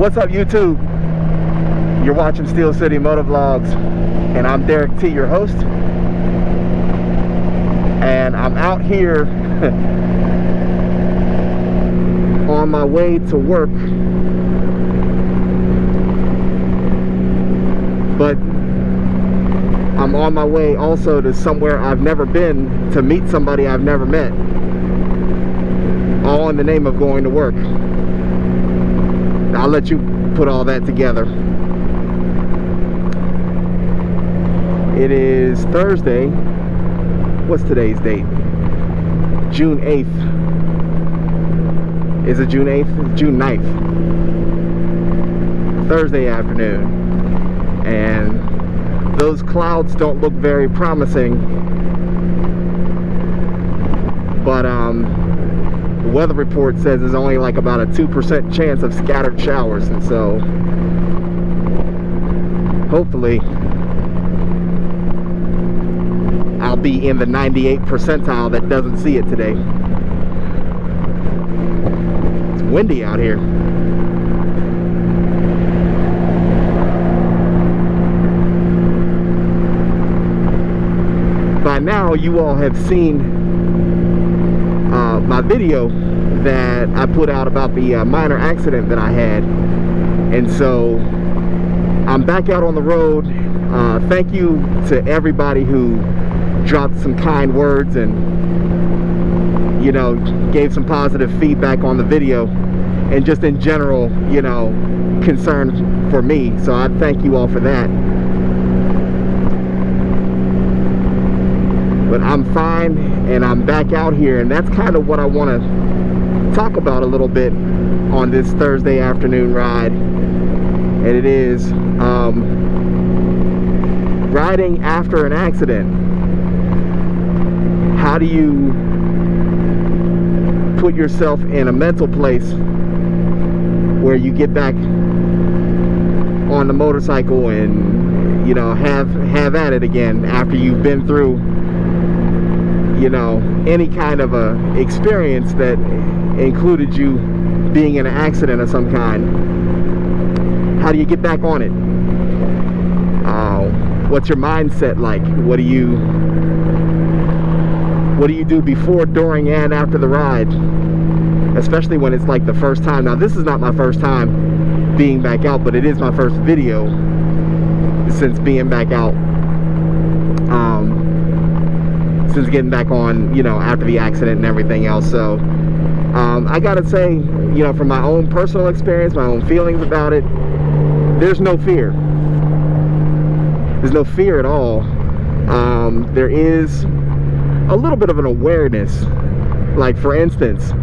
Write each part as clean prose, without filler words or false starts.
What's up, YouTube? You're watching Steel City MotoVlogs, and I'm Derrick T, your host. And I'm out here on my way to work, but I'm on my way also to somewhere I've never been to meet somebody I've never met, all in the name of going to work. I'll let you put all that together. It is Thursday. What's today's date? June 8th. Is it June 8th? June 9th. Thursday afternoon. And those clouds don't look very promising. But the weather report says there's only like about a 2% chance of scattered showers, and so hopefully I'll be in the 98th percentile that doesn't see it today. It's windy out here. By now you all have seen my video that I put out about the minor accident that I had, and so I'm back out on the road. Thank you to everybody who dropped some kind words and, you know, gave some positive feedback on the video, and just in general, you know, concern for me. So I thank you all for that. But I'm fine, and I'm back out here, and that's kind of what I want to talk about a little bit on this Thursday afternoon ride. And it is riding after an accident. How do you put yourself in a mental place where you get back on the motorcycle and, you know, have at it again after you've been through, you know, any kind of a experience that included you being in an accident of some kind? How do you get back on it? What's your mindset like? What do you do before, during, and after the ride? Especially when it's like the first time. Now, this is not my first time being back out, but it is my first video since being back out. Since getting back on, you know, after the accident and everything else. So I gotta say, you know, from my own personal experience, my own feelings about it, there's no fear. There's no fear at all. There is a little bit of an awareness. Like, for instance,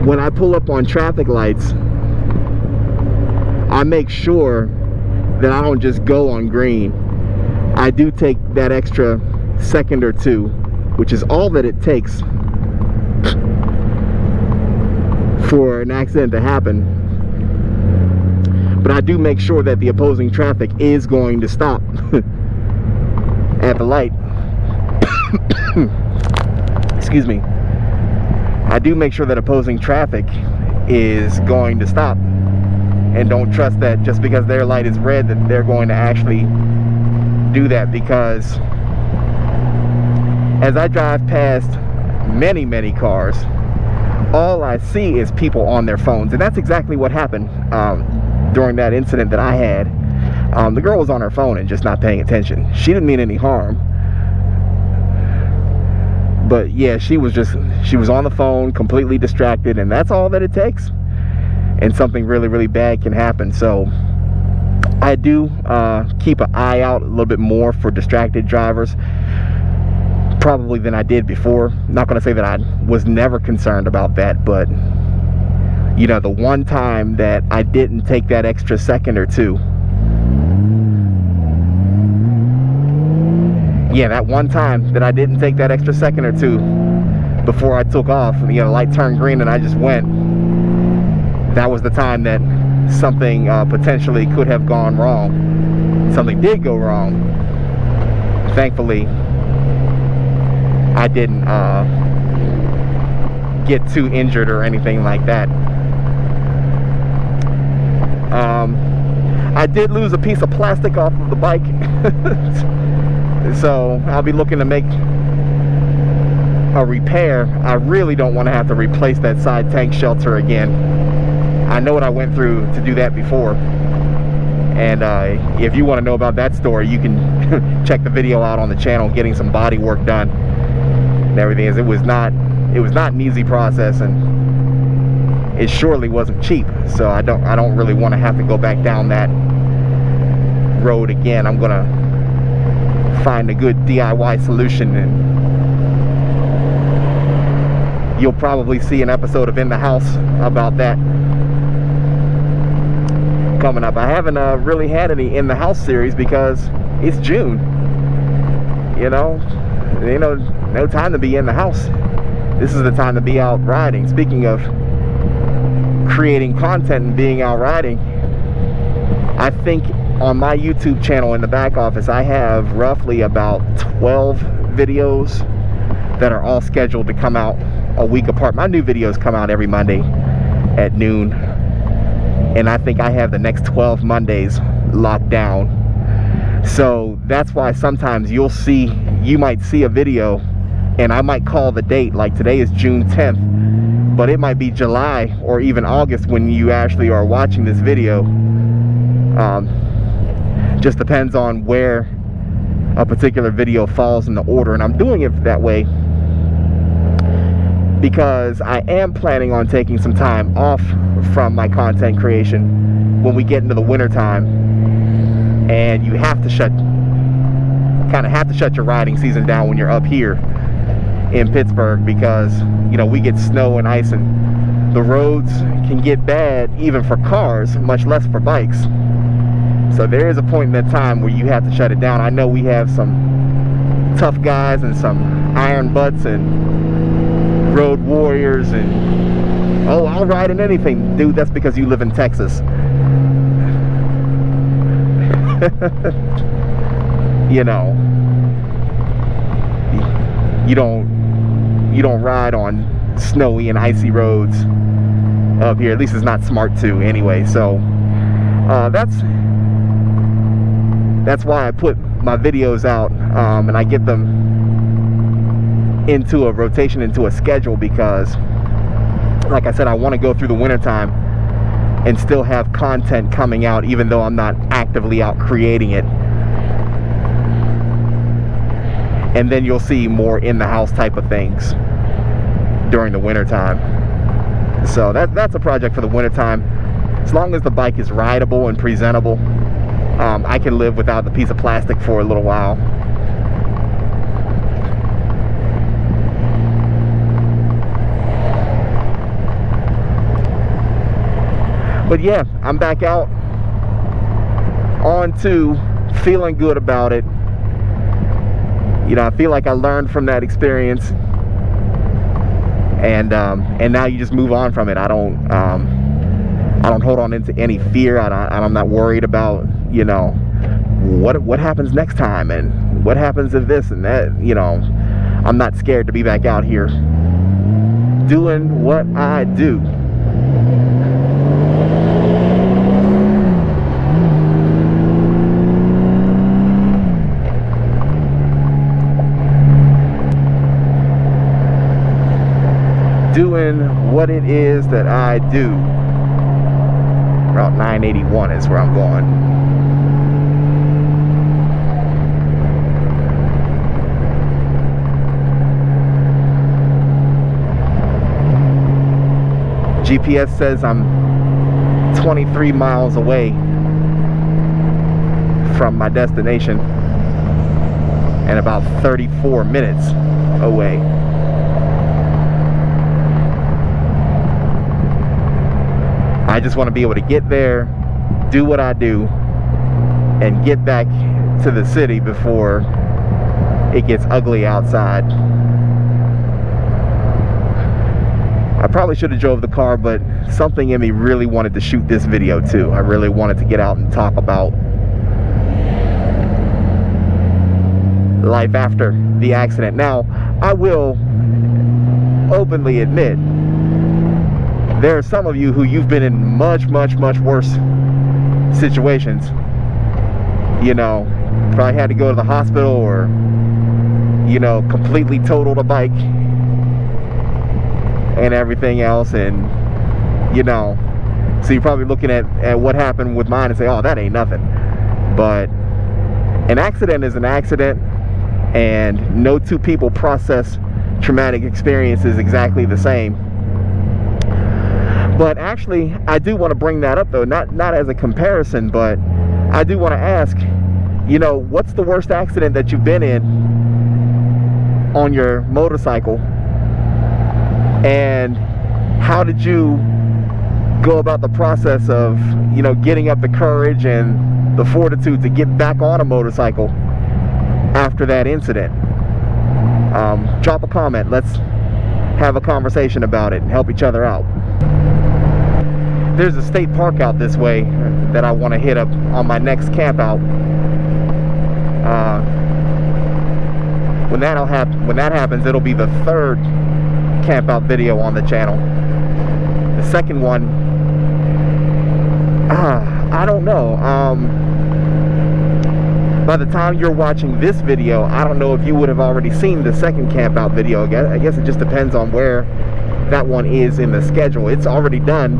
when I pull up on traffic lights, I make sure that I don't just go on green. I do take that extra second or two, which is all that it takes for an accident to happen. But I do make sure that the opposing traffic is going to stop at the light. Excuse me. I do make sure that opposing traffic is going to stop, and don't trust that just because their light is red that they're going to actually do that, because as I drive past many cars, all I see is people on their phones. And that's exactly what happened during that incident that I had. The girl was on her phone and just not paying attention. She didn't mean any harm, but yeah, she was on the phone, completely distracted, and that's all that it takes, and something really bad can happen. So I do keep an eye out a little bit more for distracted drivers, probably than I did before. Not going to say that I was never concerned about that, but, you know, the one time that I didn't take that extra second or two, yeah, that one time that I didn't take that extra second or two before I took off, you know, the light turned green and I just went, that was the time that something potentially could have gone wrong. Something did go wrong. Thankfully, I didn't get too injured or anything like that. I did lose a piece of plastic off of the bike. So I'll be looking to make a repair. I really don't want to have to replace that side tank shelter again. I know what I went through to do that before. And if you want to know about that story, you can check the video out on the channel, getting some body work done and everything. It was not an easy process, and it surely wasn't cheap. So I don't really want to have to go back down that road again. I'm gonna find a good DIY solution, and you'll probably see an episode of In the House about that coming up. I haven't really had any In the House series because it's June. You know, no time to be in the house. This is the time to be out riding. Speaking of creating content and being out riding, I think on my YouTube channel in the back office, I have roughly about 12 videos that are all scheduled to come out a week apart. My new videos come out every Monday at noon, and I think I have the next 12 Mondays locked down. So that's why sometimes you might see a video and I might call the date, like today is June 10th, but it might be July or even August when you actually are watching this video. Just depends on where a particular video falls in the order, and I'm doing it that way because I am planning on taking some time off from my content creation when we get into the winter time, and you have to shut your riding season down when you're up here in Pittsburgh, because we get snow and ice, and the roads can get bad even for cars, much less for bikes. So there is a point in that time where you have to shut it down. I know we have some tough guys and some iron butts and road warriors, and I'll ride in anything. Dude, that's because you live in Texas. You don't ride on snowy and icy roads up here. At least it's not smart to anyway. So that's why I put my videos out, and I get them into a rotation, into a schedule, because like I said, I want to go through the winter time and still have content coming out even though I'm not actively out creating it. And then you'll see more in the house type of things during the winter time. So that's a project for the winter time. As long as the bike is rideable and presentable, I can live without the piece of plastic for a little while. But yeah, I'm back out on to feeling good about it. I feel like I learned from that experience, and now you just move on from it. I don't hold on into any fear. I'm not worried about what happens next time and what happens if this and that. I'm not scared to be back out here doing what I do. Doing what it is that I do. Route 981 is where I'm going. GPS says I'm 23 miles away from my destination and about 34 minutes away. I just want to be able to get there, do what I do, and get back to the city before it gets ugly outside. I probably should have drove the car, but something in me really wanted to shoot this video too. I really wanted to get out and talk about life after the accident. Now, I will openly admit, there are some of you who you've been in much, much, much worse situations. You know, probably had to go to the hospital, or, you know, completely totaled a bike and everything else. And, you know, so you're probably looking at what happened with mine and say, oh, that ain't nothing. But an accident is an accident, and no two people process traumatic experiences exactly the same. But actually, I do want to bring that up, though, not as a comparison, but I do want to ask, you know, what's the worst accident that you've been in on your motorcycle, and how did you go about the process of, you know, getting up the courage and the fortitude to get back on a motorcycle after that incident? Drop a comment. Let's have a conversation about it and help each other out. There's a state park out this way that I want to hit up on my next camp out. When that happens, it'll be the third camp out video on the channel. The second one, I don't know. By the time you're watching this video, I don't know if you would have already seen the second camp out video. I guess it just depends on where that one is in the schedule. It's already done.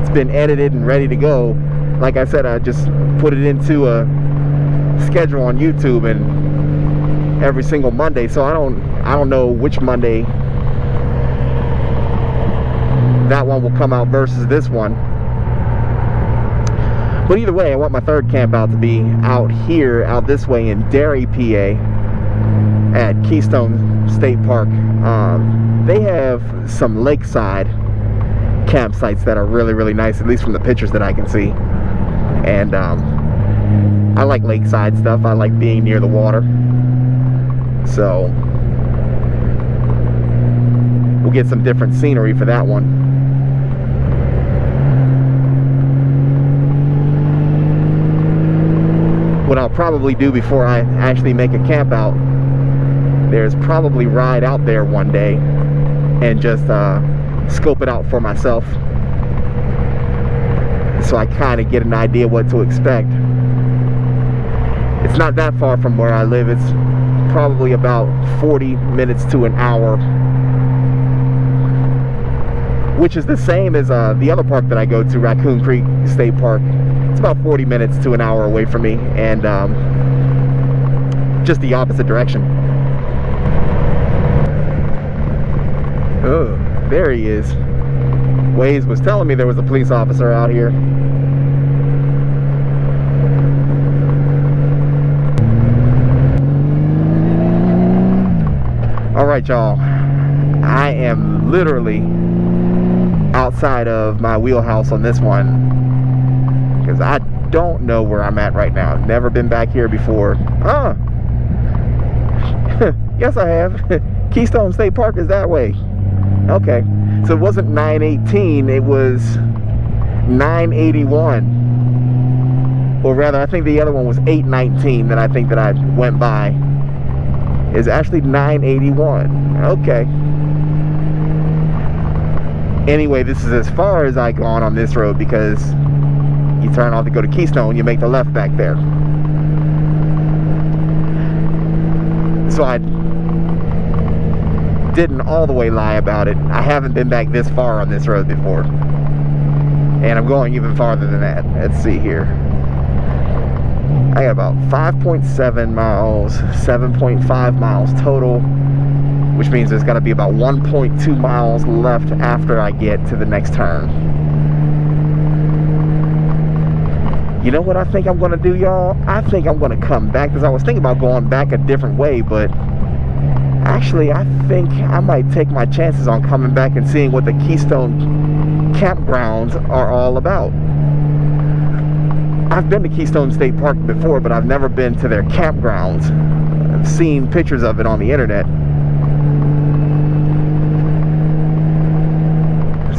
It's been edited and ready to go. Like I said, I just put it into a schedule on YouTube, and every single Monday. So I don't know which Monday that one will come out versus this one. But either way, I want my third camp out to be out this way in Derrick, PA, at Keystone State Park. They have some lakeside campsites that are really, really nice, at least from the pictures that I can see. And I like lakeside stuff. I like being near the water. So we'll get some different scenery for that one. What I'll probably do before I actually make a camp out, there's probably ride out there one day and just scope it out for myself, so I kind of get an idea what to expect. It's not that far from where I live. It's probably about 40 minutes to an hour, which is the same as the other park that I go to, Raccoon Creek State Park. It's about 40 minutes to an hour away from me, and just the opposite direction. Oh, there he is. Waze was telling me there was a police officer out here. Alright, y'all, I am literally outside of my wheelhouse on this one, because I don't know where I'm at right now. I've never been back here before. Yes, I have. Keystone State Park is that way. Okay, so it wasn't 918, it was 981. Or rather, I think the other one was 819 that I think that I went by. Is actually 981. Okay. Anyway, this is as far as I've gone on this road, because you turn off to go to Keystone, you make the left back there. So I didn't all the way lie about it. I haven't been back this far on this road before, and I'm going even farther than that. Let's see here. I got about 5.7 miles, 7.5 miles total, which means there's got to be about 1.2 miles left after I get to the next turn. You know what I think I'm going to do, y'all? I think I'm going to come back, because I was thinking about going back a different way, but actually I think I might take my chances on coming back and seeing what the Keystone campgrounds are all about. I've been to Keystone State Park before, but I've never been to their campgrounds. I've seen pictures of it on the internet.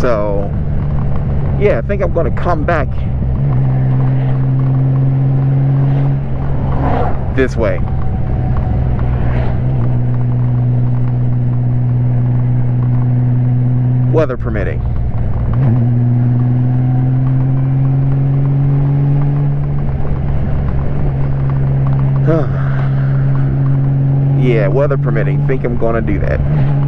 So, yeah, I think I'm going to come back this way. Weather permitting. Yeah, weather permitting. Think I'm gonna do that.